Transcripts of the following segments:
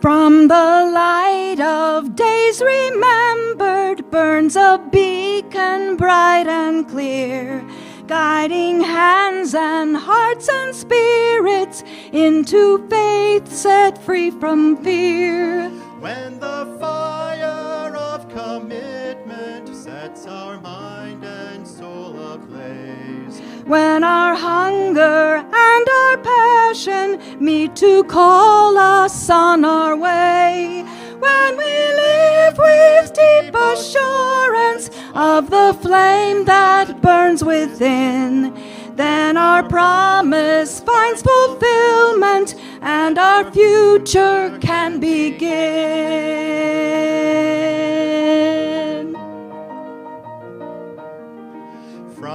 From the light of days remembered burns a beacon bright and clear, guiding hands and hearts and spirits into faith set free from fear. When the fire of commitment sets our mind and soul ablaze, when our hunger and our passion meet to call us on our way, when we live with deep assurance of the flame that burns within, then our promise finds fulfillment and our future can begin.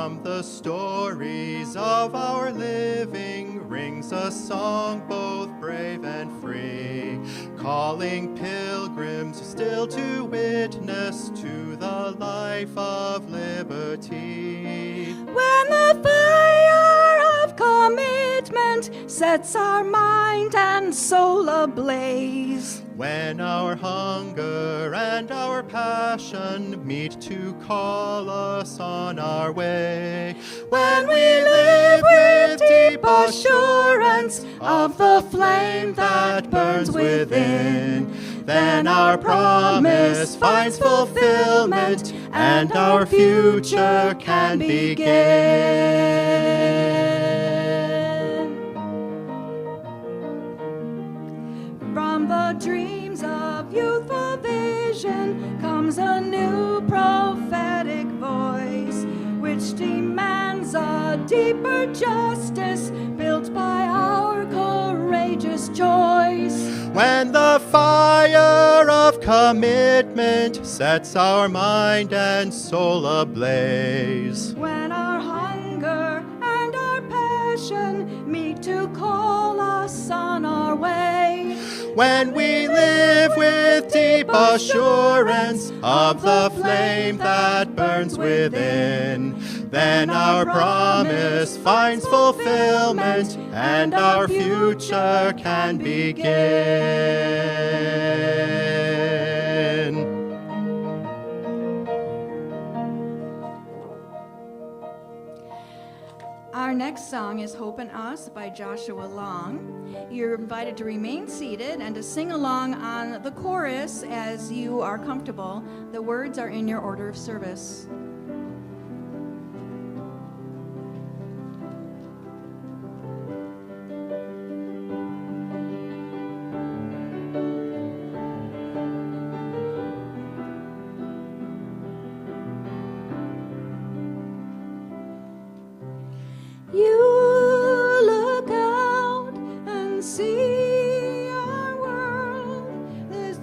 from the stories of our living rings a song both brave and free, calling pilgrims still to witness to the life of liberty. When the fire of commitment sets our mind and soul ablaze, when our hunger and our passion meet to call us on our way, when we live with deep assurance of the flame that burns within, then our promise finds fulfillment and our future can begin. From the dreams of youthful vision comes a new prophetic voice, which demands a deeper justice built by our courageous choice. When the fire of commitment sets our mind and soul ablaze, When our hunger and our passion meet to call us on our way, when we live with deep assurance of the flame that burns within, then our promise finds fulfillment and our future can begin. Our next song is Hope in Us by Joshua Long. You're invited to remain seated and to sing along on the chorus as you are comfortable. The words are in your order of service. You look out and see our world,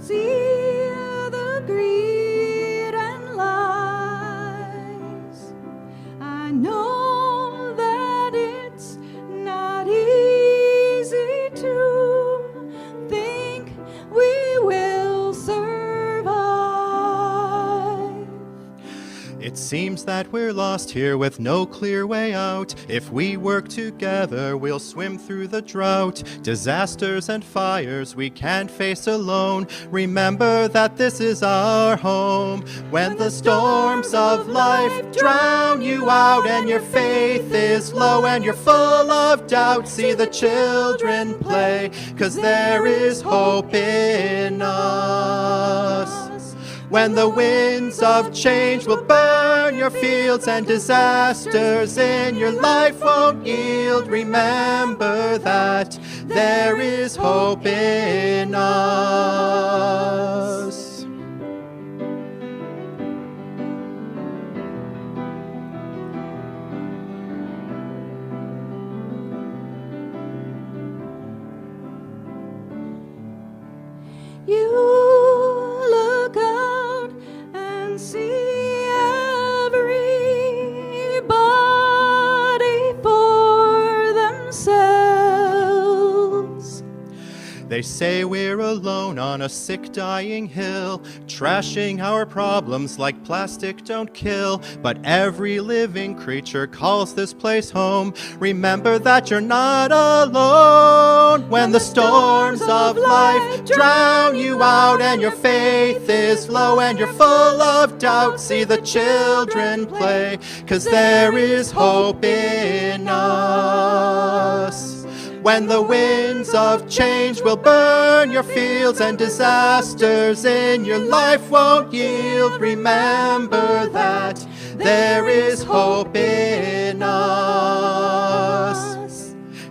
see the greed and lies. I know that it's not easy to think we will survive. It seems that we're lost here with no clear way out. If we work together, we'll swim through the drought. Disasters and fires we can't face alone. Remember that this is our home. When the storms of life drown you out and your faith is low and you're full of doubt, see the children play, 'cause there is hope in us. When the winds of change will burn your fields and disasters in your life won't yield, remember that there is hope in us. You look out and see everybody for themselves. They say we're alone on a sick, dying hill, trashing our problems like plastic don't kill. But every living creature calls this place home. Remember that you're not alone. When the storms of life drown you out and your faith is low and you're full of doubt, see the children play, 'cause there is hope in us. When the winds of change will burn your fields and disasters in your life won't yield, remember that there is hope in us.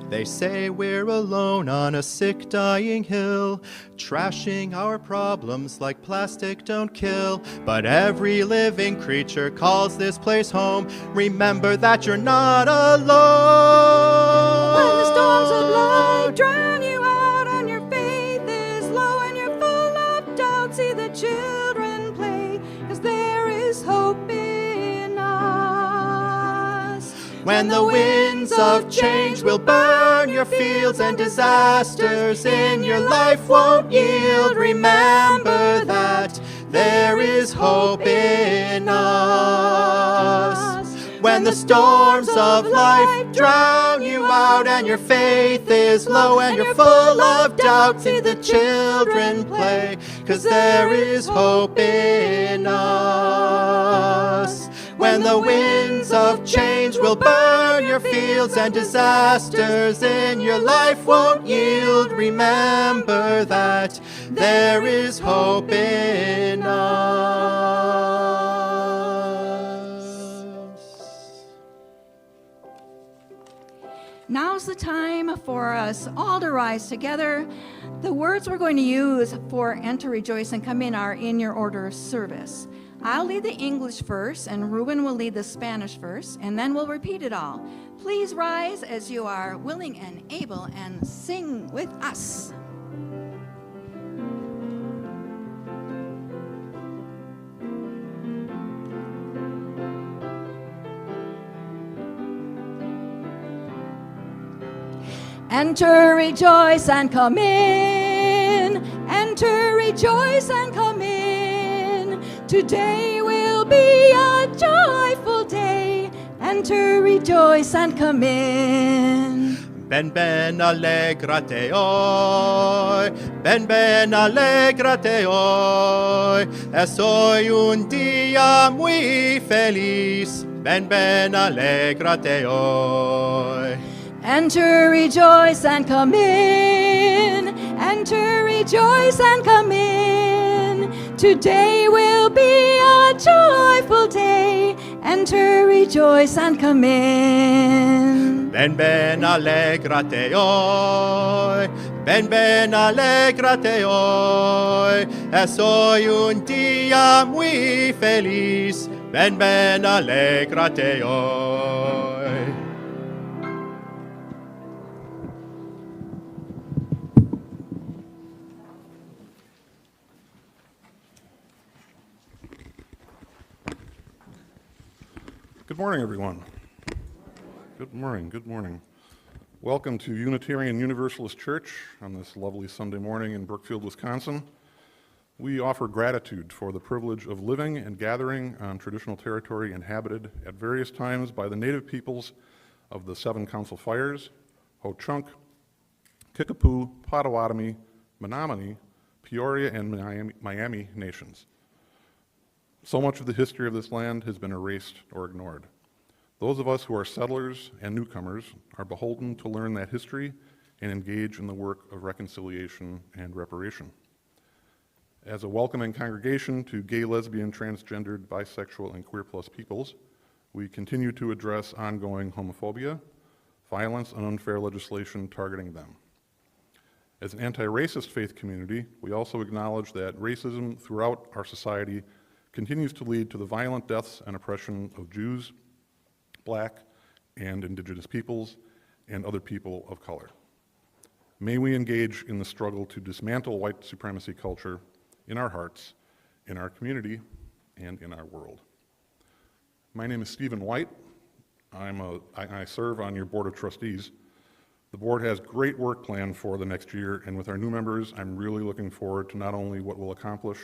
They say we're alone on a sick, dying hill, trashing our problems like plastic don't kill. But every living creature calls this place home. Remember that you're not alone. When the storms of life drown you out and your faith is low and you're full of doubt, see the children play, 'cause there is hope in us. When the winds of change will burn your fields and disasters in your life won't yield, remember that there is hope in us. When the storms of life drown you out and your faith is low and you're full of doubt, see the children play, 'cause there is hope in us. When the winds of change will burn your fields and disasters in your life won't yield, remember that there is hope in us. Now's the time for us all to rise together. The words we're going to use for Enter, Rejoice, and Come In are in your order of service. I'll lead the English verse, and Ruben will lead the Spanish verse, and then we'll repeat it all. Please rise as you are willing and able and sing with us. Enter, rejoice, and come in. Enter, rejoice, and come in. Today will be a joyful day. Enter, rejoice, and come in. Ven, ven, alégrate hoy. Ven, ven, alégrate hoy. Es hoy un día muy feliz. Ven, ven, alégrate hoy. Enter, rejoice, and come in. Enter, rejoice, and come in. Today will be a joyful day. Enter, rejoice, and come in. Ven, ven, alégrate hoy. Ven, ven, alégrate hoy. Es hoy un día muy feliz. Ven, ven, alégrate hoy. Good morning, everyone. Good morning, good morning. Welcome to Unitarian Universalist Church on this lovely Sunday morning in Brookfield, Wisconsin. We offer gratitude for the privilege of living and gathering on traditional territory inhabited at various times by the native peoples of the Seven Council Fires, Ho-Chunk, Kickapoo, Potawatomi, Menominee, Peoria, and Miami nations. So much of the history of this land has been erased or ignored. Those of us who are settlers and newcomers are beholden to learn that history and engage in the work of reconciliation and reparation. As a welcoming congregation to gay, lesbian, transgendered, bisexual, and queer plus peoples, we continue to address ongoing homophobia, violence, and unfair legislation targeting them. As an anti-racist faith community, we also acknowledge that racism throughout our society continues to lead to the violent deaths and oppression of Jews, Black and Indigenous peoples, and other people of color. May we engage in the struggle to dismantle white supremacy culture in our hearts, in our community, and in our world. My name is Stephen White. I serve on your Board of Trustees. The board has great work planned for the next year, and with our new members, I'm really looking forward to not only what we'll accomplish,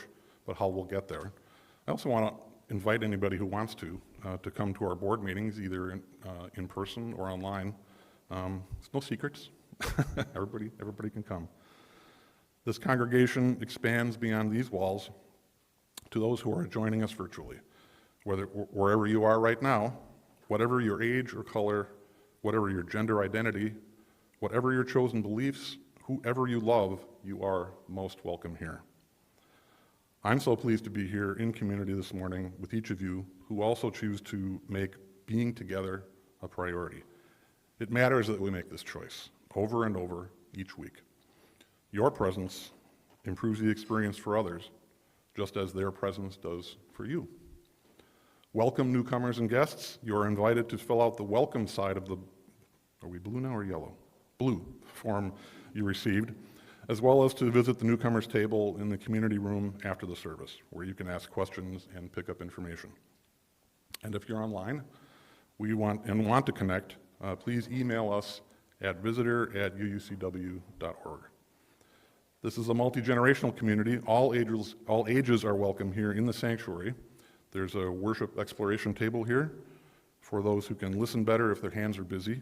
but how we'll get there. I also want to invite anybody who wants to come to our board meetings, either in person or online. There's no secrets. Everybody can come. This congregation expands beyond these walls to those who are joining us virtually. Wherever you are right now, whatever your age or color, whatever your gender identity, whatever your chosen beliefs, whoever you love, you are most welcome here. I'm so pleased to be here in community this morning with each of you who also choose to make being together a priority. It matters that we make this choice over and over each week. Your presence improves the experience for others, just as their presence does for you. Welcome newcomers and guests. You are invited to fill out the welcome side of the, are we blue now or yellow? Blue form you received, as well as to visit the newcomers table in the community room after the service, where you can ask questions and pick up information. And if you're online, want to connect, please email us at visitor@uucw.org. This is a multi-generational community. All ages are welcome here in the sanctuary. There's a worship exploration table here for those who can listen better if their hands are busy.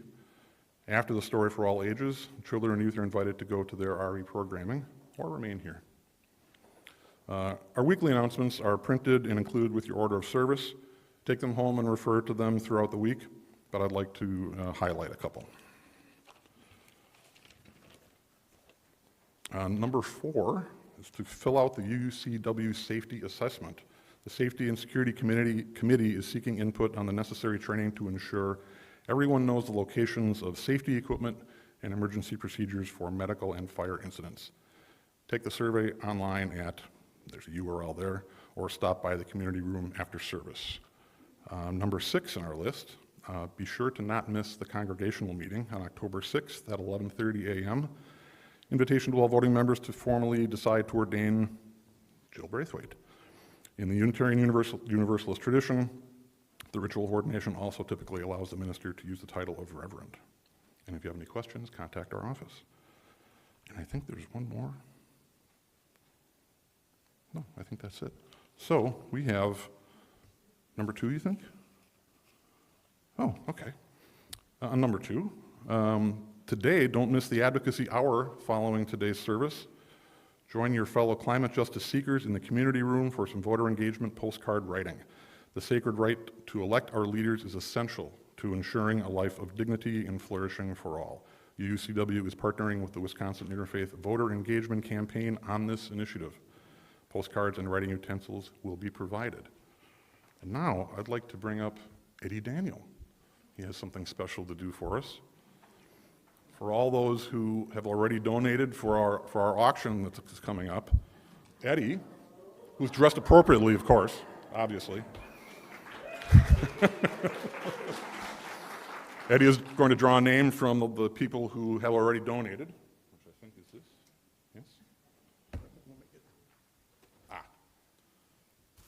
After the story for all ages, children and youth are invited to go to their RE programming or remain here. Our weekly announcements are printed and included with your order of service. Take them home and refer to them throughout the week, but I'd like to highlight a couple. Number 4 is to fill out the UUCW Safety Assessment. The Safety and Security Committee is seeking input on the necessary training to ensure everyone knows the locations of safety equipment and emergency procedures for medical and fire incidents. Take the survey online there's a URL there, or stop by the community room after service. Number 6 on our list, be sure to not miss the congregational meeting on October 6th at 11:30 a.m. Invitation to all voting members to formally decide to ordain Jill Braithwaite. In the Unitarian Universalist tradition, the ritual of ordination also typically allows the minister to use the title of Reverend. And if you have any questions, contact our office. And I think there's one more. No, I think that's it. So we have number 2, you think? Oh, okay. On number 2, today, don't miss the advocacy hour following today's service. Join your fellow climate justice seekers in the community room for some voter engagement postcard writing. The sacred right to elect our leaders is essential to ensuring a life of dignity and flourishing for all. UUCW is partnering with the Wisconsin Interfaith Voter Engagement Campaign on this initiative. Postcards and writing utensils will be provided. And now I'd like to bring up Eddie Daniel. He has something special to do for us. For all those who have already donated for our auction that's coming up, Eddie, who's dressed appropriately, of course, obviously. Eddie is going to draw a name from the people who have already donated, which I think is this. Yes?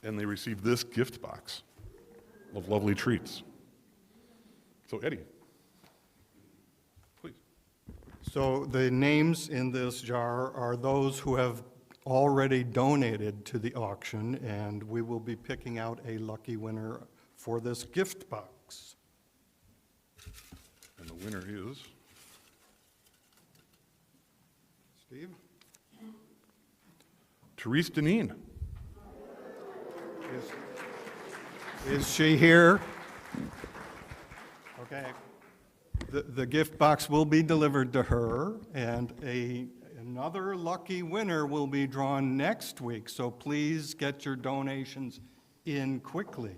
And they receive this gift box of lovely treats. So Eddie, please. So the names in this jar are those who have already donated to the auction, and we will be picking out a lucky winner for this gift box. And the winner is Steve? Therese Deneen. Is she here? Okay. The gift box will be delivered to her, and another lucky winner will be drawn next week, so please get your donations in quickly.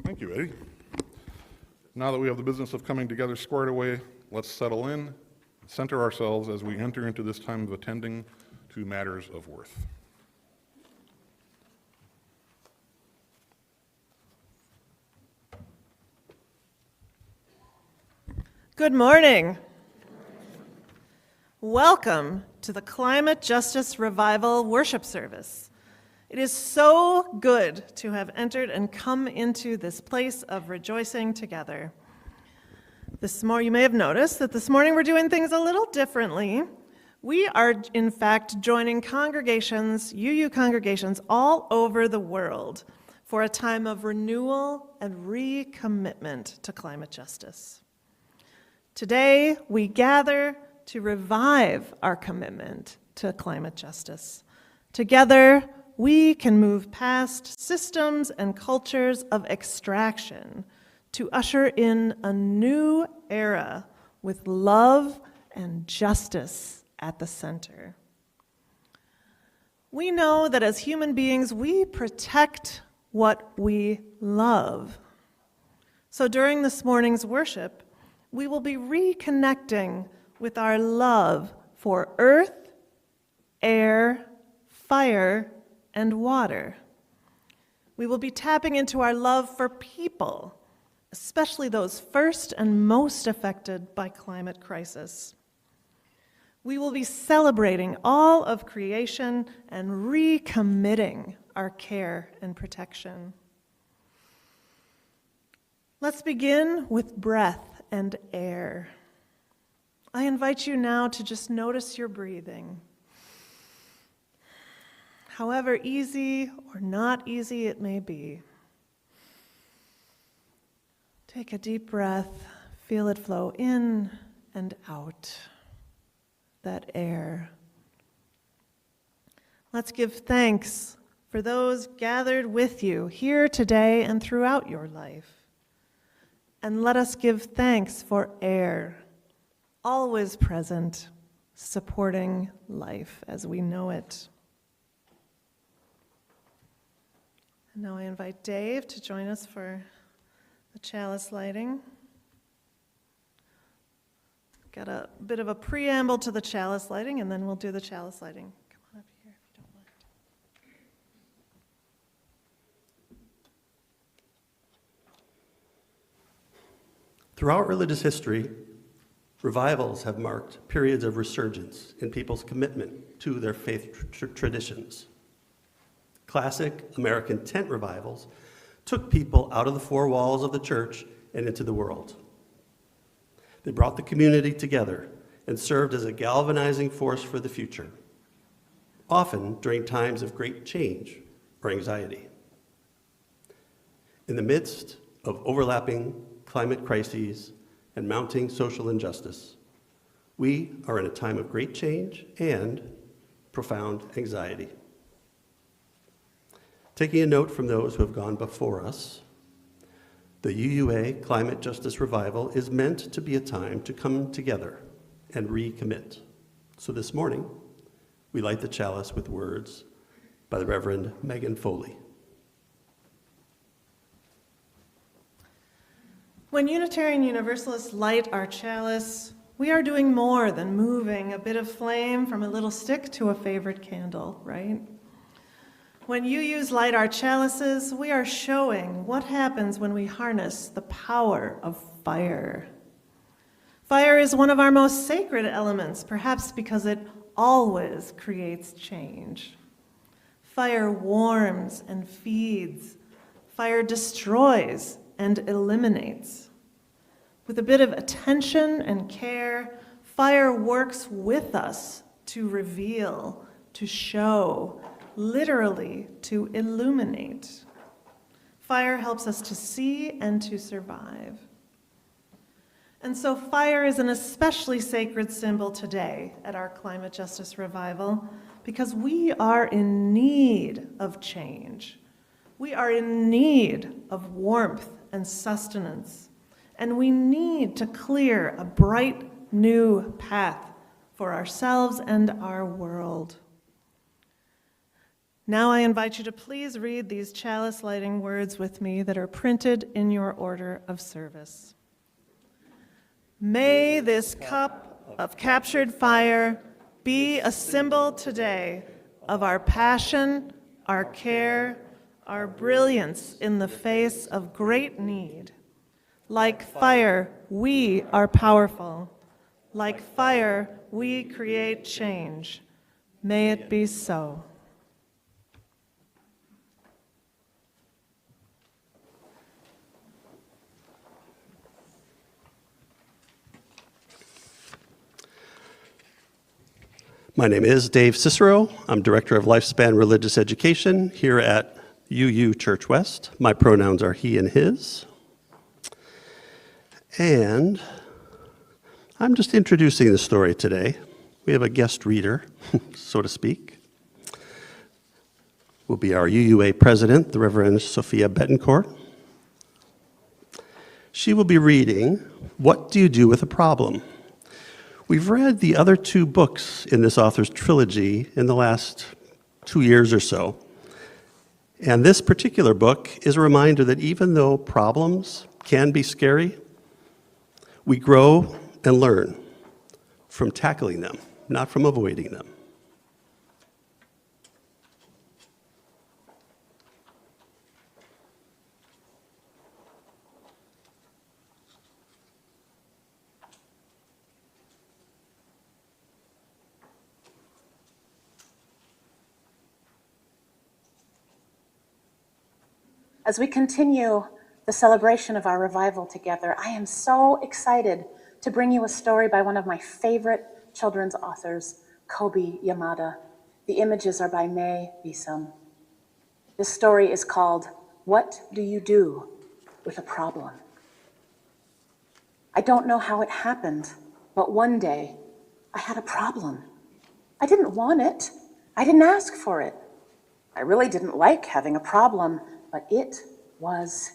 Thank you, Eddie. Now that we have the business of coming together squared away, let's settle in, center ourselves as we enter into this time of attending to matters of worth. Good morning. Welcome to the Climate Justice Revival worship service. It is so good to have entered and come into this place of rejoicing together. You may have noticed that this morning we're doing things a little differently. We are, in fact, joining congregations, UU congregations all over the world for a time of renewal and recommitment to climate justice. Today, we gather to revive our commitment to climate justice. Together, we can move past systems and cultures of extraction to usher in a new era with love and justice at the center. We know that as human beings, we protect what we love. So during this morning's worship, we will be reconnecting with our love for earth, air, fire, and water. We will be tapping into our love for people, especially those first and most affected by climate crisis. We will be celebrating all of creation and recommitting our care and protection. Let's begin with breath and air. I invite you now to just notice your breathing. However easy or not easy it may be. Take a deep breath, feel it flow in and out, that air. Let's give thanks for those gathered with you here today and throughout your life. And let us give thanks for air, always present, supporting life as we know it. And now I invite Dave to join us for the chalice lighting. Got a bit of a preamble to the chalice lighting, and then we'll do the chalice lighting. Come on up here if you don't mind. Throughout religious history, revivals have marked periods of resurgence in people's commitment to their faith traditions. Classic American tent revivals took people out of the four walls of the church and into the world. They brought the community together and served as a galvanizing force for the future, often during times of great change or anxiety. In the midst of overlapping climate crises and mounting social injustice, we are in a time of great change and profound anxiety. Taking a note from those who have gone before us, the UUA Climate Justice Revival is meant to be a time to come together and recommit. So this morning, we light the chalice with words by the Reverend Megan Foley. When Unitarian Universalists light our chalice, we are doing more than moving a bit of flame from a little stick to a favorite candle, right? When UUs light our chalices, we are showing what happens when we harness the power of fire. Fire is one of our most sacred elements, perhaps because it always creates change. Fire warms and feeds. Fire destroys and eliminates. With a bit of attention and care, fire works with us to reveal, to show, literally to illuminate. Fire helps us to see and to survive. And so fire is an especially sacred symbol today at our Climate Justice Revival because we are in need of change. We are in need of warmth and sustenance, and we need to clear a bright new path for ourselves and our world. Now I invite you to please read these chalice lighting words with me that are printed in your order of service. May this cup of captured fire be a symbol today of our passion, our care, our brilliance in the face of great need. Like fire, we are powerful. Like fire, we create change. May it be so. My name is Dave Cicero. I'm Director of Lifespan Religious Education here at UU Church West. My pronouns are he and his. And I'm just introducing the story today. We have a guest reader, so to speak. Will be our UUA president, the Reverend Sophia Betancourt. She will be reading, What Do You Do with a Problem? We've read the other two books in this author's trilogy in the last 2 years or so. And this particular book is a reminder that even though problems can be scary, we grow and learn from tackling them, not from avoiding them. As we continue the celebration of our revival together, I am so excited to bring you a story by one of my favorite children's authors, Kobe Yamada. The images are by May Bisum. This story is called, What Do You Do with a Problem? I don't know how it happened, but one day I had a problem. I didn't want it. I didn't ask for it. I really didn't like having a problem, but it was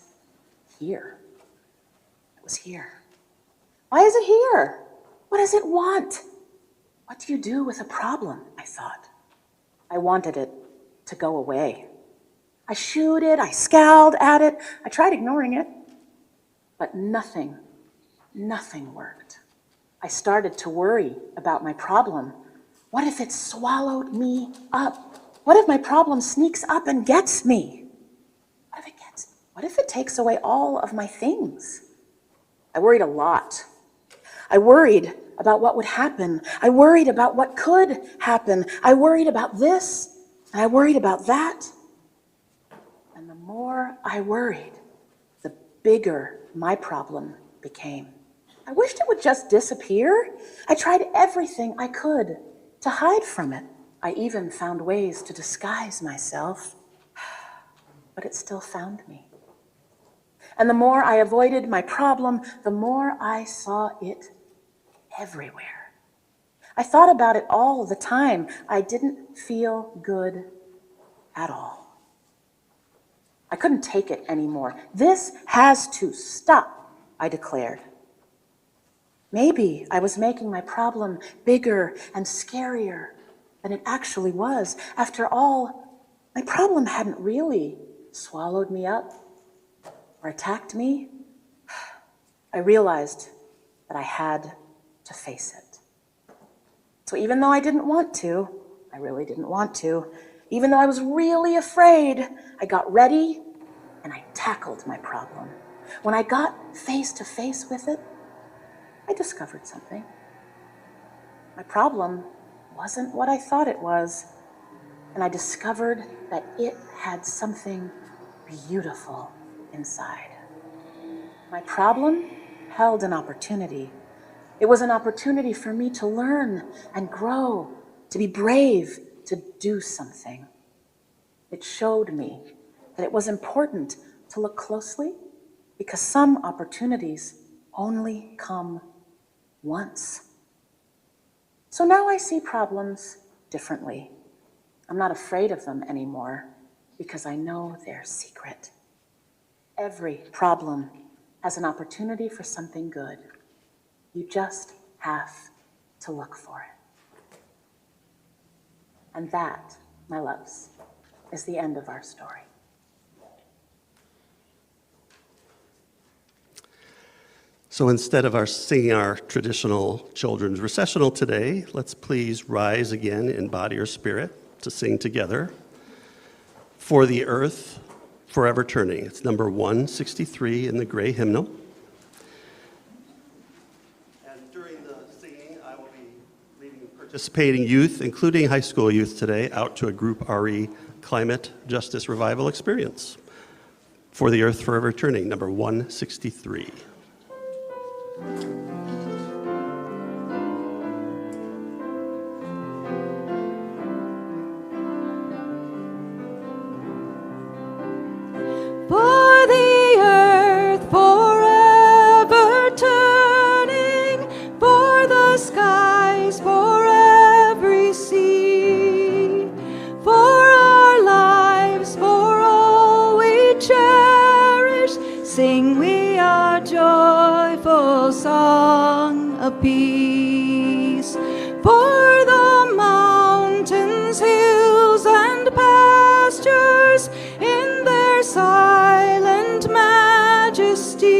here. It was here. Why is it here? What does it want? What do you do with a problem? I thought. I wanted it to go away. I shooed it, I scowled at it, I tried ignoring it, but nothing worked. I started to worry about my problem. What if it swallowed me up? What if my problem sneaks up and gets me? What if it takes away all of my things? I worried a lot. I worried about what would happen. I worried about what could happen. I worried about this, and I worried about that. And the more I worried, the bigger my problem became. I wished it would just disappear. I tried everything I could to hide from it. I even found ways to disguise myself, but it still found me. And the more I avoided my problem, the more I saw it everywhere. I thought about it all the time. I didn't feel good at all. I couldn't take it anymore. This has to stop, I declared. Maybe I was making my problem bigger and scarier than it actually was. After all, my problem hadn't really swallowed me up or attacked me. I realized that I had to face it. So even though I didn't want to, I really didn't want to, even though I was really afraid, I got ready and I tackled my problem. When I got face to face with it, I discovered something. My problem wasn't what I thought it was, and I discovered that it had something beautiful inside. My problem held an opportunity. It was an opportunity for me to learn and grow, to be brave, to do something. It showed me that it was important to look closely because some opportunities only come once. So now I see problems differently. I'm not afraid of them anymore because I know their secret. Every problem has an opportunity for something good. You just have to look for it. And that, my loves, is the end of our story. So instead of singing our traditional children's recessional today, let's please rise again in body or spirit to sing together. For the Earth, Forever Turning. It's number 163 in the gray hymnal. And during the singing, I will be leading participating youth, including high school youth today, out to a Group RE Climate Justice Revival experience. For the Earth, Forever Turning, number 163. sing we a joyful song of peace. For the mountains, hills, and pastures in their silent majesty,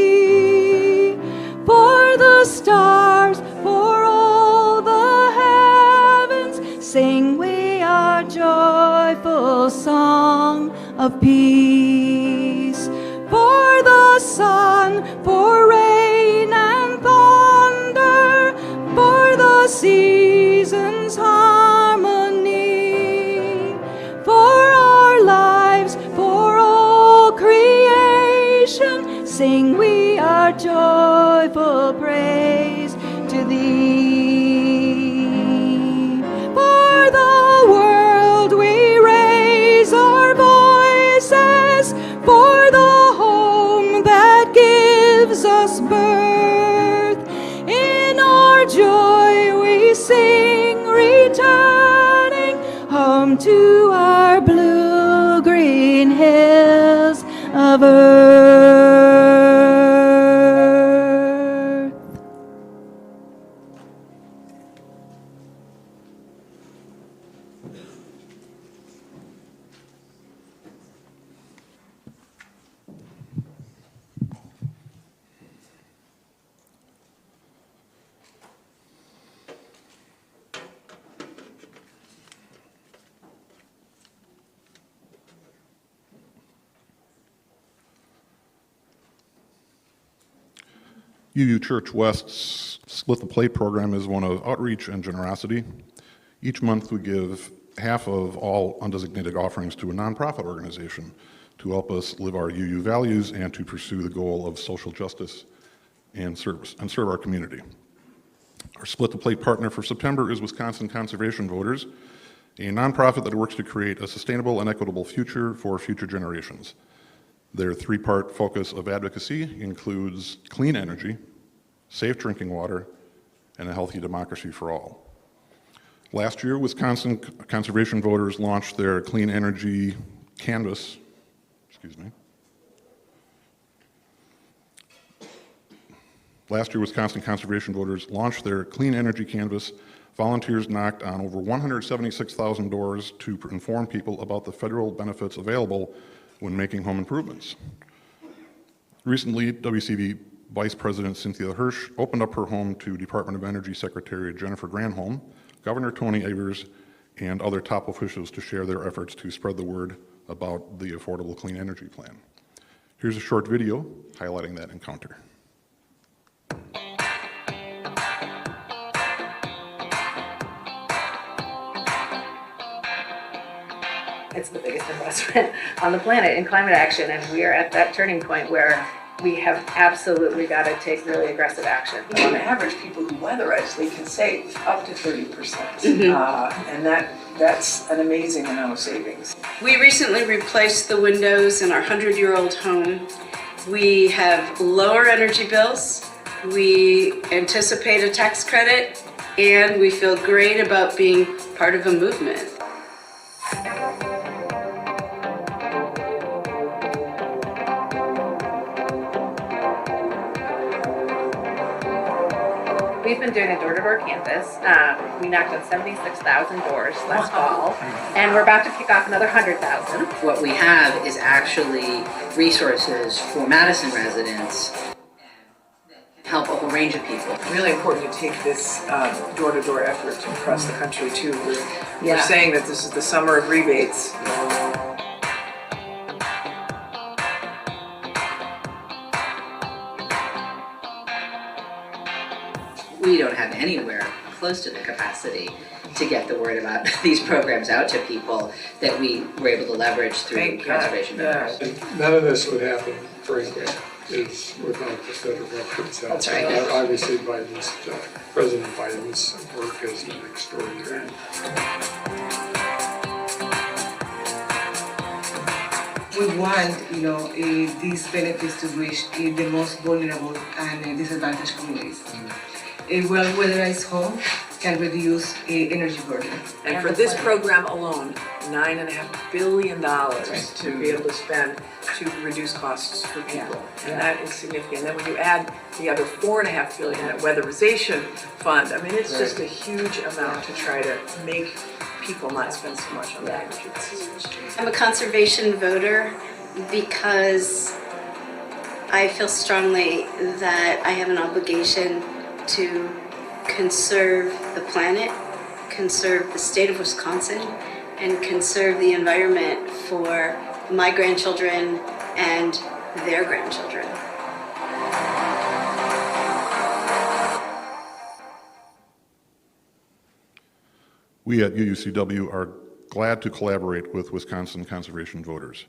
for the stars, for all the heavens, sing we a joyful song of peace. For the sun, for rain and thunder, for the seasons' harmony, for our lives, for all creation, sing we our joyful praise to thee. For the world we raise our voices, for the home that gives us birth. In our joy we sing, returning home to our blue-green hills of earth. UU Church West's Split the Plate program is one of outreach and generosity. Each month we give half of all undesignated offerings to a nonprofit organization to help us live our UU values and to pursue the goal of social justice and serve our community. Our Split the Plate partner for September is Wisconsin Conservation Voters, a nonprofit that works to create a sustainable and equitable future for future generations. Their three-part focus of advocacy includes clean energy, safe drinking water, and a healthy democracy for all. Last year, Wisconsin Conservation Voters launched their Clean Energy Canvas, Last year, Wisconsin Conservation Voters launched their Clean Energy Canvas. Volunteers knocked on over 176,000 doors to inform people about the federal benefits available when making home improvements. Recently, WCV Vice President Cynthia Hirsch opened up her home to Department of Energy Secretary Jennifer Granholm, Governor Tony Evers, and other top officials to share their efforts to spread the word about the Affordable Clean Energy Plan. Here's a short video highlighting that encounter. It's the biggest investment on the planet in climate action, and we are at that turning point where we have absolutely got to take really aggressive action. On average, people who weatherize, they can save up to 30%, and that's an amazing amount of savings. We recently replaced the windows in our 100-year-old home. We have lower energy bills, we anticipate a tax credit, and we feel great about being part of a movement. We've been doing a door-to-door canvas. We knocked on 76,000 doors last fall, and we're about to kick off another 100,000. What we have is actually resources for Madison residents that help a whole range of people. It's really important to take this door-to-door effort across the country too. We're saying that this is the summer of rebates. We don't have anywhere close to the capacity to get the word about these programs out to people that we were able to leverage through conservation voters. None of this would happen, frankly, is without the federal government's help. That's right. Obviously, President Biden's work has been extraordinary. We want, these benefits to reach the most vulnerable and disadvantaged communities. A well-weatherized home can reduce energy burden. And for this program alone, $9.5 billion to be able to spend to reduce costs for people. And that is significant. And then when you add the other $4.5 billion at weatherization fund, I mean, it's just a huge amount to try to make people not spend so much on their energy bills. I'm a conservation voter because I feel strongly that I have an obligation to conserve the planet, conserve the state of Wisconsin, and conserve the environment for my grandchildren and their grandchildren. We at UUCW are glad to collaborate with Wisconsin conservation voters.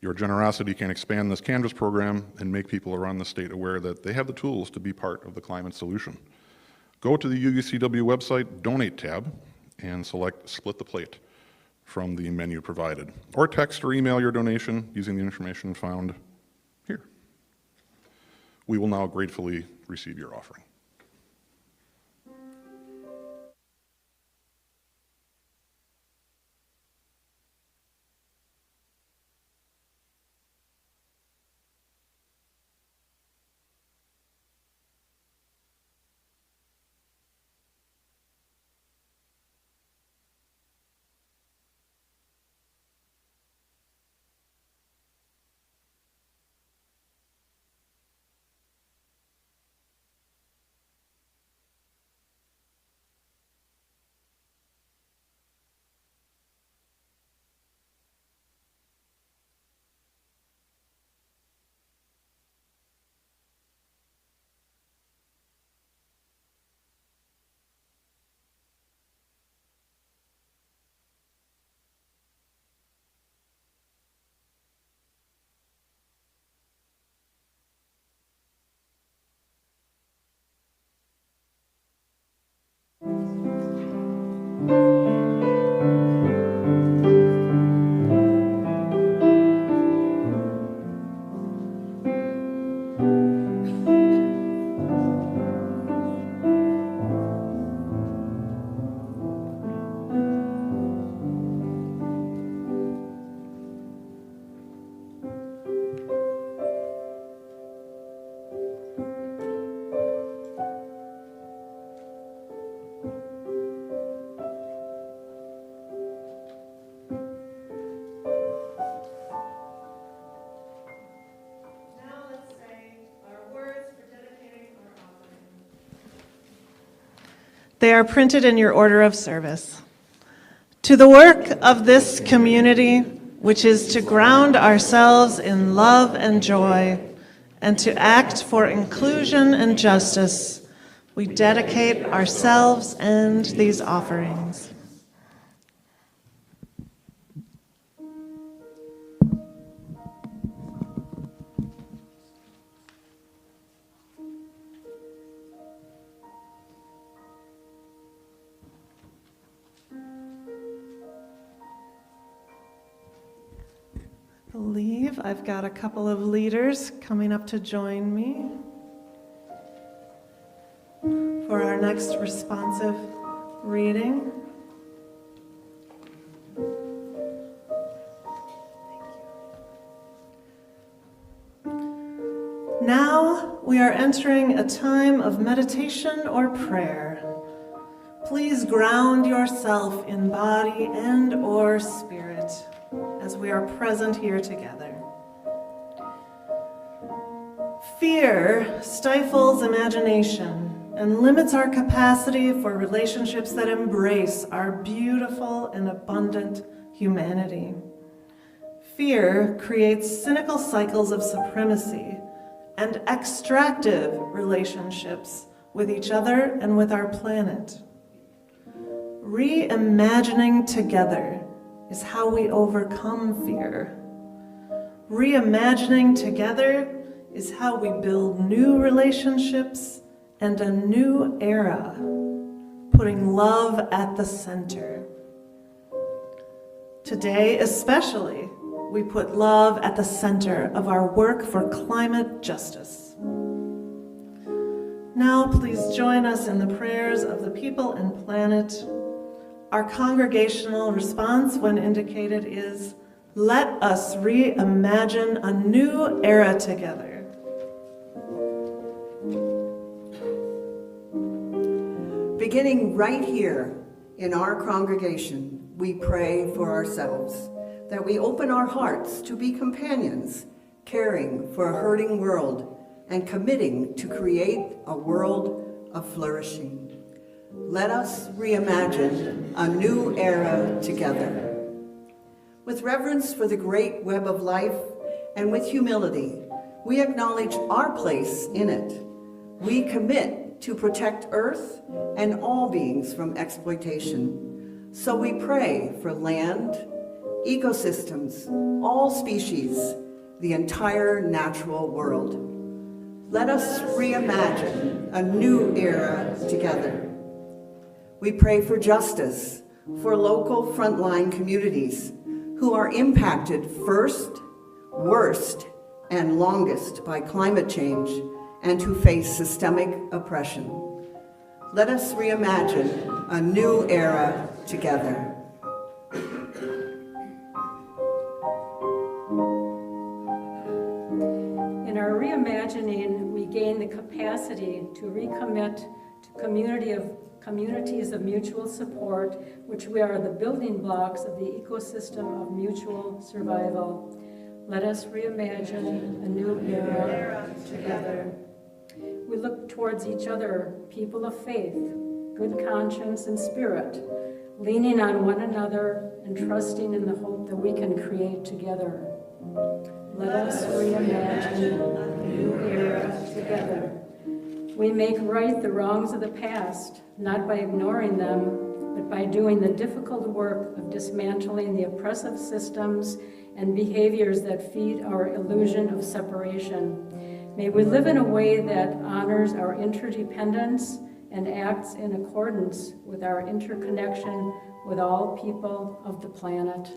Your generosity can expand this Canvas program and make people around the state aware that they have the tools to be part of the climate solution. Go to the UUCW website Donate tab and select Split the Plate from the menu provided, or text or email your donation using the information found here. We will now gratefully receive your offering. They are printed in your order of service. To the work of this community, which is to ground ourselves in love and joy, and to act for inclusion and justice, we dedicate ourselves and these offerings. I believe I've got a couple of leaders coming up to join me for our next responsive reading. Now we are entering a time of meditation or prayer. Please ground yourself in body and or spirit as we are present here together. Fear stifles imagination and limits our capacity for relationships that embrace our beautiful and abundant humanity. Fear creates cynical cycles of supremacy and extractive relationships with each other and with our planet. Reimagining together is how we overcome fear. Reimagining together is how we build new relationships and a new era, putting love at the center. Today, especially, we put love at the center of our work for climate justice. Now, please join us in the prayers of the people and planet. Our congregational response, when indicated, is, "Let us reimagine a new era together." Beginning right here in our congregation, we pray for ourselves, that we open our hearts to be companions, caring for a hurting world, and committing to create a world of flourishing. Let us reimagine a new era together. With reverence for the great web of life and with humility, we acknowledge our place in it. We commit to protect Earth and all beings from exploitation. So we pray for land, ecosystems, all species, the entire natural world. Let us reimagine a new era together. We pray for justice for local frontline communities who are impacted first, worst, and longest by climate change and who face systemic oppression. Let us reimagine a new era together. In our reimagining, we gain the capacity to recommit to communities of mutual support, which we are the building blocks of the ecosystem of mutual survival. Let us reimagine a new era together. We look towards each other, people of faith, good conscience and spirit, leaning on one another and trusting in the hope that we can create together. Let us reimagine a new era together. We make right the wrongs of the past, not by ignoring them, but by doing the difficult work of dismantling the oppressive systems and behaviors that feed our illusion of separation. May we live in a way that honors our interdependence and acts in accordance with our interconnection with all people of the planet.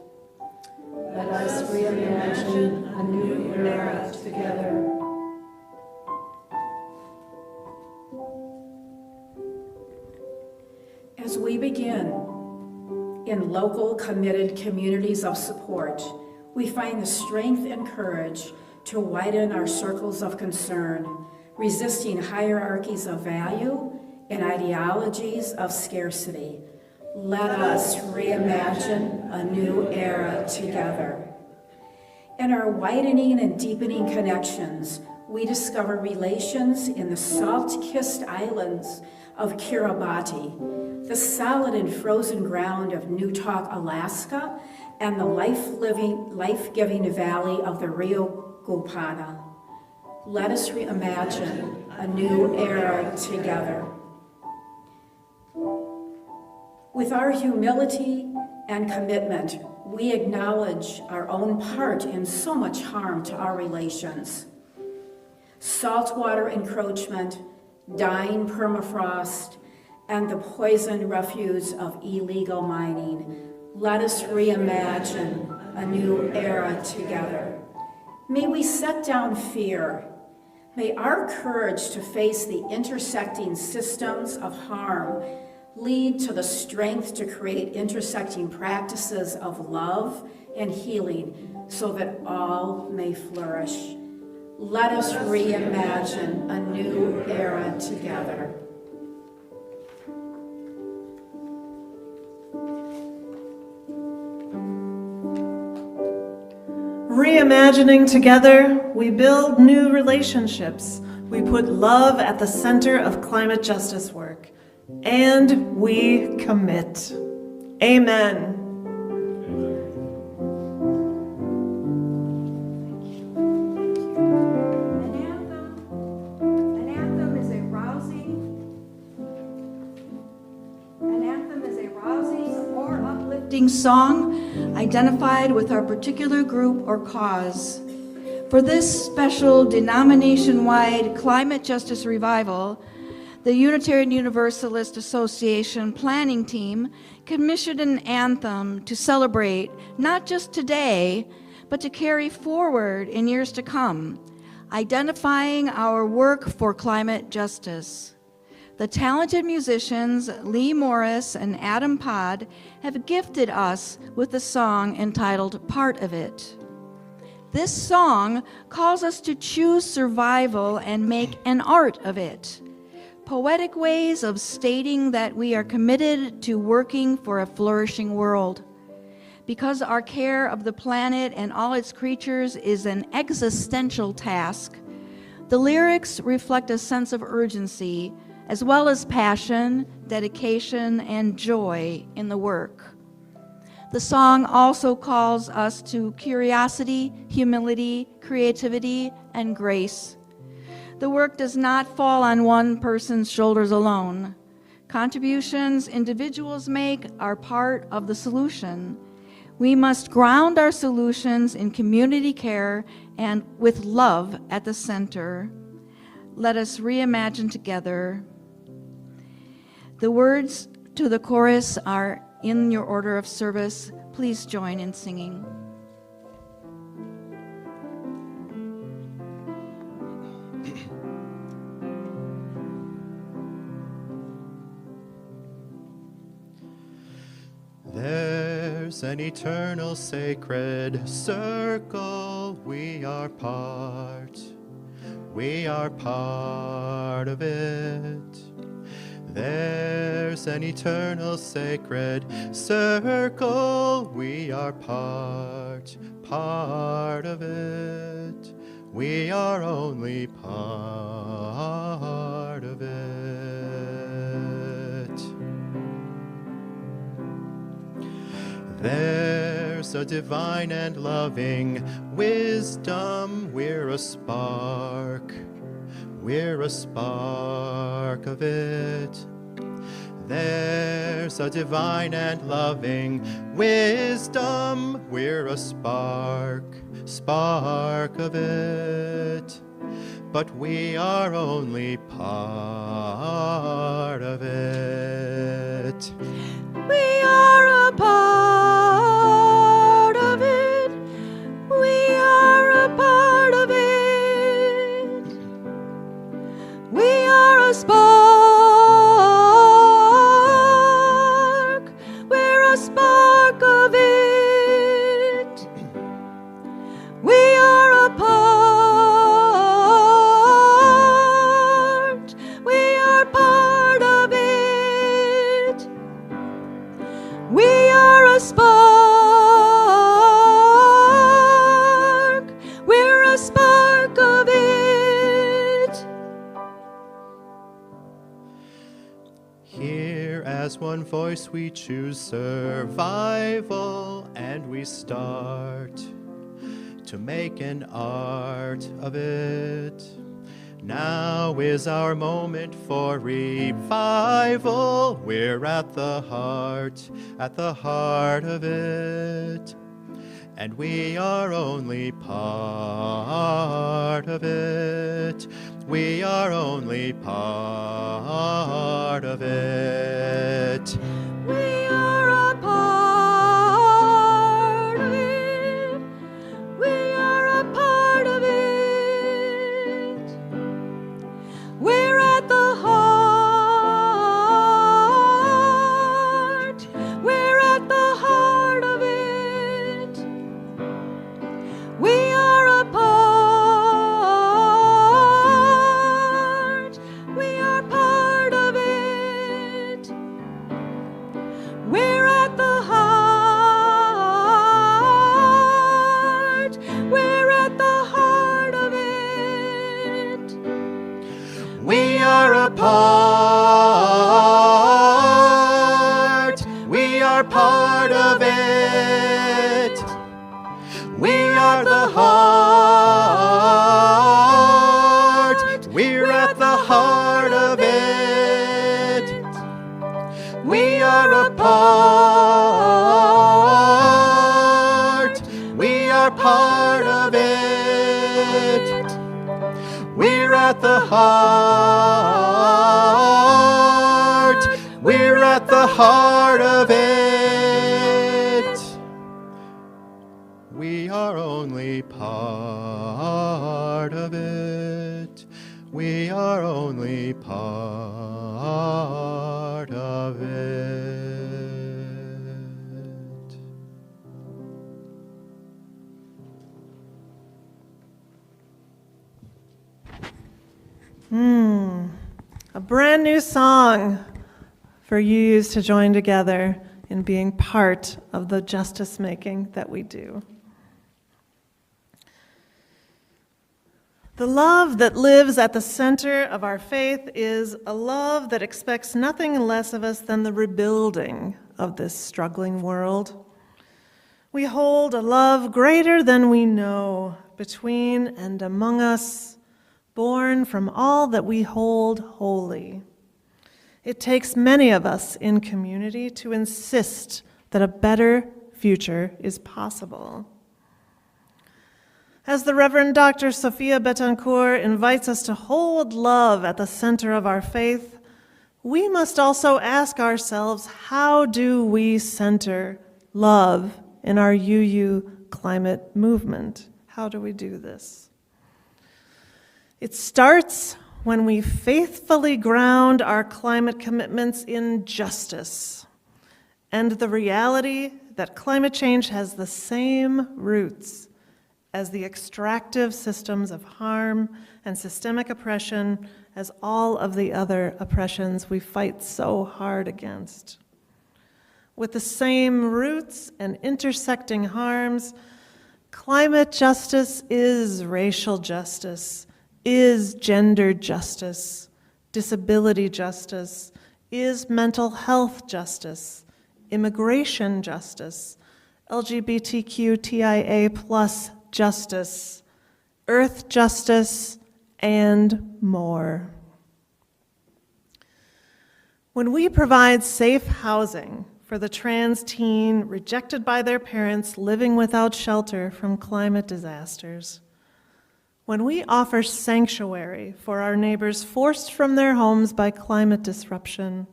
Let us reimagine a new era together. As we begin in local committed communities of support, we find the strength and courage to widen our circles of concern, resisting hierarchies of value and ideologies of scarcity. Let us reimagine a new era together. In our widening and deepening connections, we discover relations in the salt-kissed islands of Kiribati, the solid and frozen ground of Newtok, Alaska, and the life-giving valley of the Rio Gopana. Let us reimagine a new era together. With our humility and commitment, we acknowledge our own part in so much harm to our relations. Saltwater encroachment, dying permafrost, and the poisoned refuse of illegal mining. Let us reimagine a new era together. May we set down fear. May our courage to face the intersecting systems of harm lead to the strength to create intersecting practices of love and healing so that all may flourish. Let us reimagine a new era together. Reimagining together, we build new relationships. We put love at the center of climate justice work. And we commit. Amen. An anthem is a rousing or uplifting song identified with our particular group or cause. For this special denomination-wide climate justice revival, the Unitarian Universalist Association planning team commissioned an anthem to celebrate not just today, but to carry forward in years to come. identifying our work for climate justice. The talented musicians Lee Morris and Adam Pod have gifted us with a song entitled Part of It. This song calls us to choose survival and make an art of it. Poetic ways of stating that we are committed to working for a flourishing world. Because our care of the planet and all its creatures is an existential task, the lyrics reflect a sense of urgency, as well as passion, dedication, and joy in the work. The song also calls us to curiosity, humility, creativity, and grace. The work does not fall on one person's shoulders alone. Contributions individuals make are part of the solution. We must ground our solutions in community care and with love at the center. Let us reimagine together. The words to the chorus are in your order of service. Please join in singing. There's an eternal sacred circle, we are part of it. There's an eternal sacred circle, we are part of it. We are only part of it. There's a divine and loving wisdom, we're a spark of it. There's a divine and loving wisdom, we're a spark of it. But we are only part of it. We are a part of it. We are a part of it. We are a spark. We're a spark of it. We are a part. We are part of it. We are a spark. We're a spark of it. Here as one voice we choose survival, and we start to make an art of it. Now is our moment for revival. We're at the heart of it. And we are only part of it. We are only part of it. We are a part of it. We are a part of it. We're at the heart. We're at the heart of it. We are a part. We are part of it. We're at the heart. We're at the heart of it. We are a part. We are part of it. We are the heart. We're at the heart of it. We are a part. We are part of it. We're at the heart. We're at the heart of it. We are only part of it. it. We are only part of it. A brand new song for UUs to join together in being part of the justice making that we do. The love that lives at the center of our faith is a love that expects nothing less of us than the rebuilding of this struggling world. We hold a love greater than we know between and among us, born from all that we hold holy. It takes many of us in community to insist that a better future is possible. As the Reverend Dr. Sophia Betancourt invites us to hold love at the center of our faith, we must also ask ourselves, how do we center love in our UU climate movement? How do we do this? It starts when we faithfully ground our climate commitments in justice and the reality that climate change has the same roots as the extractive systems of harm and systemic oppression as all of the other oppressions we fight so hard against. With the same roots and intersecting harms, climate justice is racial justice, is gender justice, disability justice, is mental health justice, immigration justice, LGBTQTIA+ justice, earth justice, and more. When we provide safe housing for the trans teen rejected by their parents living without shelter from climate disasters, when we offer sanctuary for our neighbors forced from their homes by climate disruption,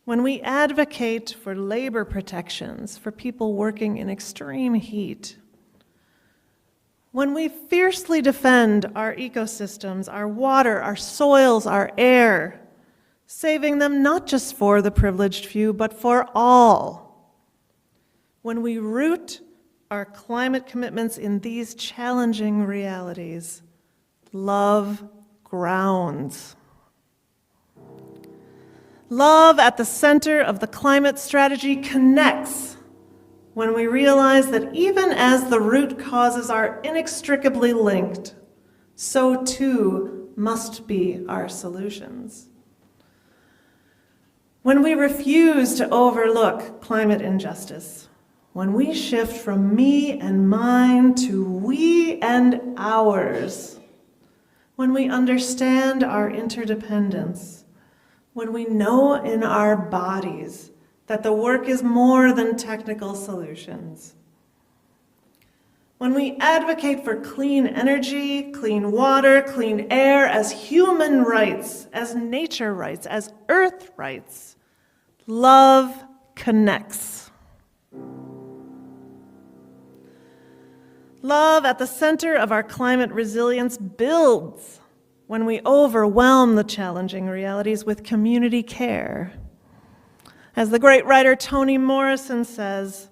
when we advocate for labor protections for people working in extreme heat, when we fiercely defend our ecosystems, our water, our soils, our air, saving them not just for the privileged few, but for all, when we root our climate commitments in these challenging realities, love grounds. Love at the center of the climate strategy connects when we realize that even as the root causes are inextricably linked, so too must be our solutions. When we refuse to overlook climate injustice, when we shift from me and mine to we and ours, when we understand our interdependence, when we know in our bodies that the work is more than technical solutions, when we advocate for clean energy, clean water, clean air as human rights, as nature rights, as earth rights, love connects. Love at the center of our climate resilience builds when we overwhelm the challenging realities with community care. As the great writer Toni Morrison says,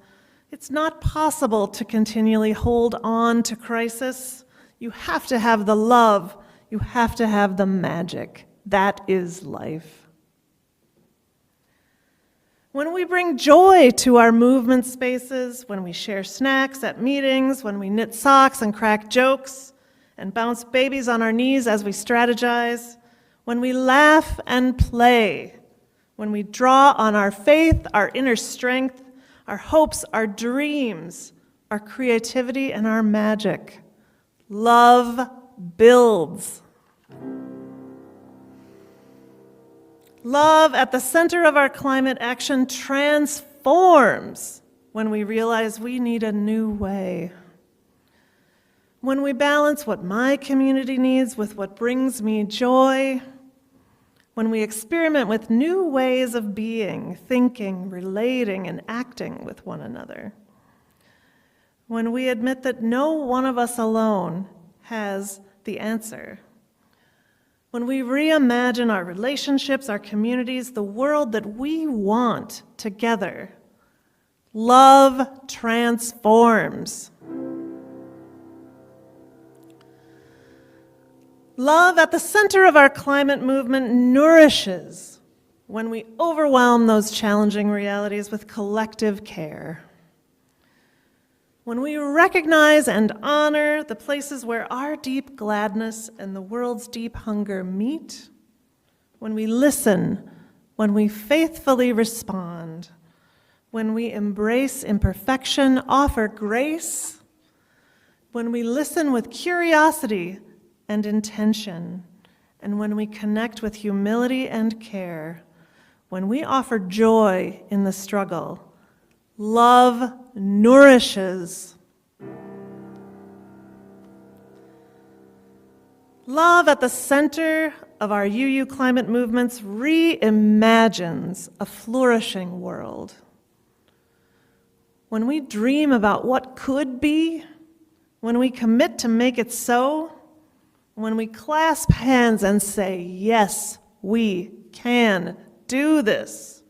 it's not possible to continually hold on to crisis. You have to have the love. You have to have the magic. That is life. When we bring joy to our movement spaces, when we share snacks at meetings, when we knit socks and crack jokes and bounce babies on our knees as we strategize, when we laugh and play, when we draw on our faith, our inner strength, our hopes, our dreams, our creativity, and our magic, love builds. Love at the center of our climate action transforms when we realize we need a new way. When we balance what my community needs with what brings me joy, when we experiment with new ways of being, thinking, relating, and acting with one another, when we admit that no one of us alone has the answer, when we reimagine our relationships, our communities, the world that we want together, love transforms. Love at the center of our climate movement nourishes when we overwhelm those challenging realities with collective care. When we recognize and honor the places where our deep gladness and the world's deep hunger meet, when we listen, when we faithfully respond, when we embrace imperfection, offer grace, when we listen with curiosity and intention, and when we connect with humility and care, when we offer joy in the struggle, love nourishes. Love at the center of our UU climate movements reimagines a flourishing world. When we dream about what could be, when we commit to make it so, when we clasp hands and say, yes, we can do this,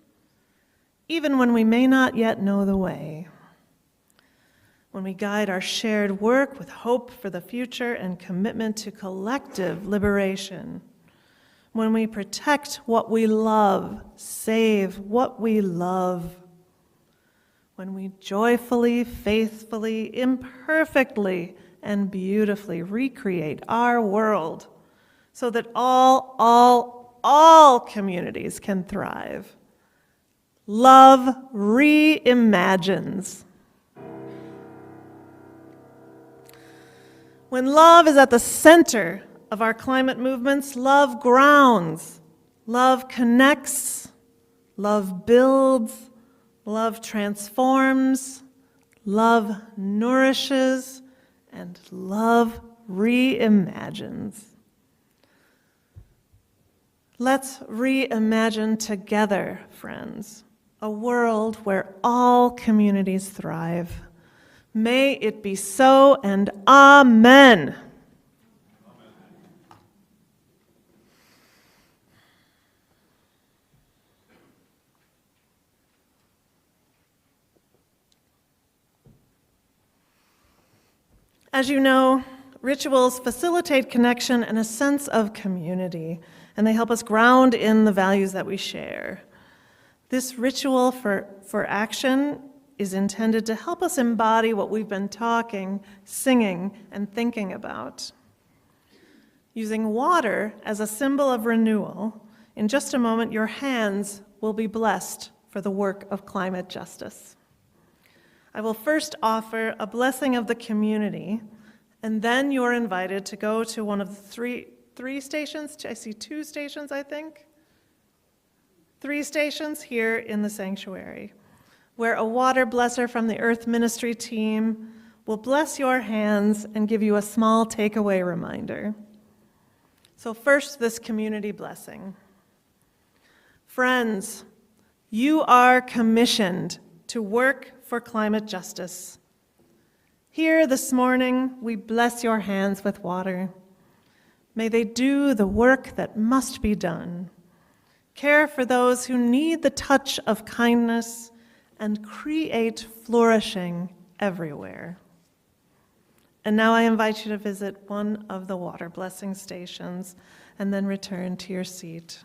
even when we may not yet know the way. When we guide our shared work with hope for the future and commitment to collective liberation. When we protect what we love, save what we love. When we joyfully, faithfully, imperfectly, and beautifully recreate our world so that all communities can thrive. Love reimagines. When love is at the center of our climate movements, love grounds, love connects, love builds, love transforms, love nourishes, and love reimagines. Let's reimagine together, friends, a world where all communities thrive. May it be so, and amen. As you know, rituals facilitate connection and a sense of community, and they help us ground in the values that we share. This ritual for action is intended to help us embody what we've been talking, singing, and thinking about. Using water as a symbol of renewal, in just a moment, your hands will be blessed for the work of climate justice. I will first offer a blessing of the community, and then you're invited to go to one of the three stations. I see 2 stations, I think. 3 stations here in the sanctuary, where a water blesser from the Earth Ministry team will bless your hands and give you a small takeaway reminder. So first, this community blessing. Friends, you are commissioned to work for climate justice. Here this morning, we bless your hands with water. May they do the work that must be done. Care for those who need the touch of kindness and create flourishing everywhere. And now I invite you to visit one of the water blessing stations and then return to your seat.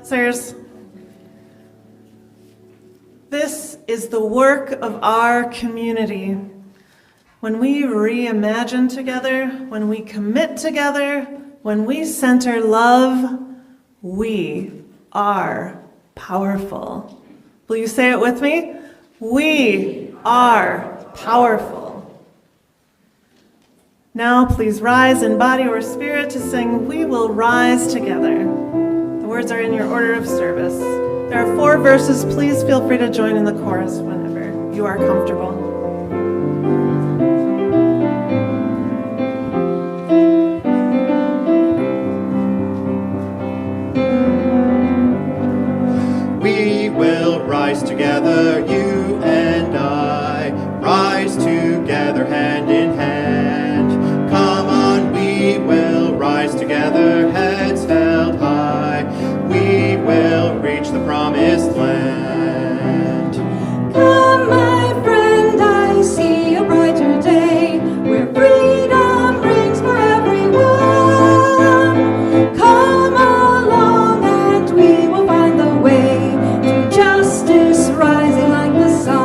Sirs, this is the work of our community. When we reimagine together, when we commit together, when we center love, we are powerful. Will you say it with me? We are powerful. Now please rise in body or spirit to sing "We Will Rise Together." The words are in your order of service. There are 4 verses. Please feel free to join in the chorus whenever you are comfortable. We will rise together, you and I, rise together hand in hand. Come on, we will rise together, heads held high. We will reach the promised land. Come, my friend, I see a brighter day, where freedom rings for everyone. Come along and we will find the way to justice rising like the sun.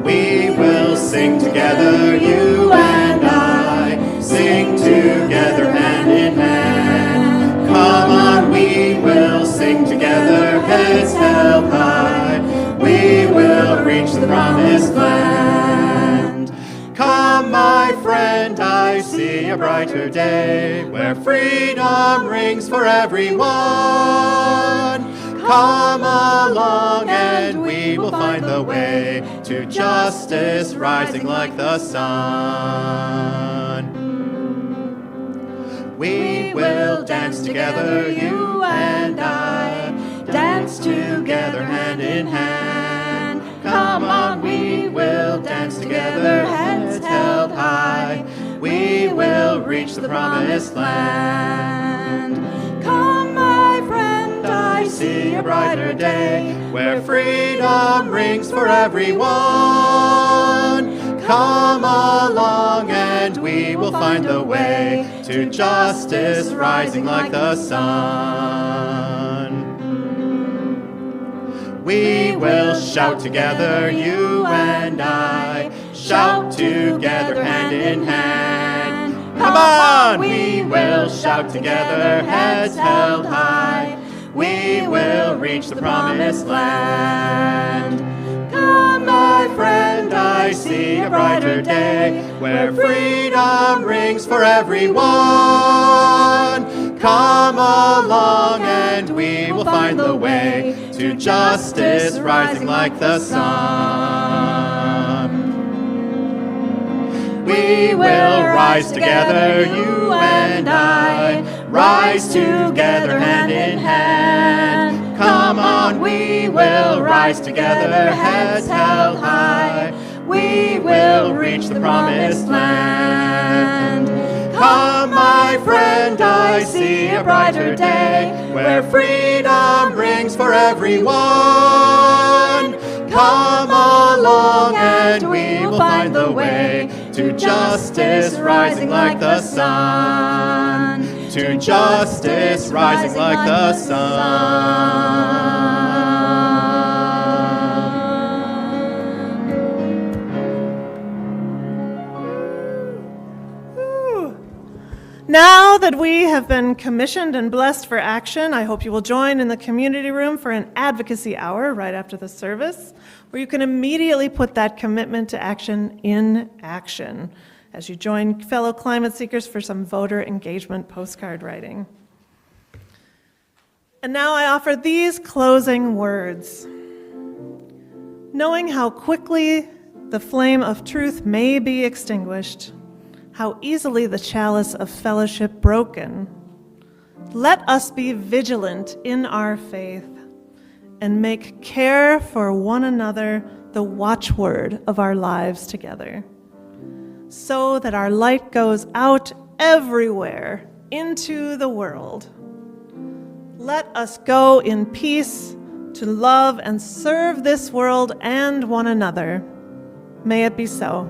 We will sing together, you and I, sing together hand in hand. Come on, we will sing together, heads held high. We will reach the promised land. Come, my friend, I see a brighter day, where freedom rings for everyone. Come along and we will find the way to justice rising like the sun. We will dance together, you and I, dance together hand in hand. Come on, we will dance together, heads held high. We will reach the promised land. Come, my friend, I see a brighter day, where freedom rings for everyone. Come along and we will find the way to justice rising like the sun. We will shout together, you and I, shout together hand in hand. Come on, we will shout together, heads held high. We will reach the promised land. Come, my friend, I see a brighter day, where freedom rings for everyone. Come along and we will find the way to justice rising like the sun. We will rise together, you and I, rise together hand in hand. Come on, we will rise together, heads held high. We will reach the promised land. Come, my friend, I see a brighter day, where freedom rings for everyone. Come along and we will find the way to justice rising like the sun. To justice rising like the sun. Now that we have been commissioned and blessed for action, I hope you will join in the community room for an advocacy hour right after the service, where you can immediately put that commitment to action in action as you join fellow climate seekers for some voter engagement postcard writing. And now I offer these closing words. Knowing how quickly the flame of truth may be extinguished, how easily the chalice of fellowship broken, let us be vigilant in our faith and make care for one another the watchword of our lives together, so that our light goes out everywhere into the world. Let us go in peace to love and serve this world and one another. May it be so.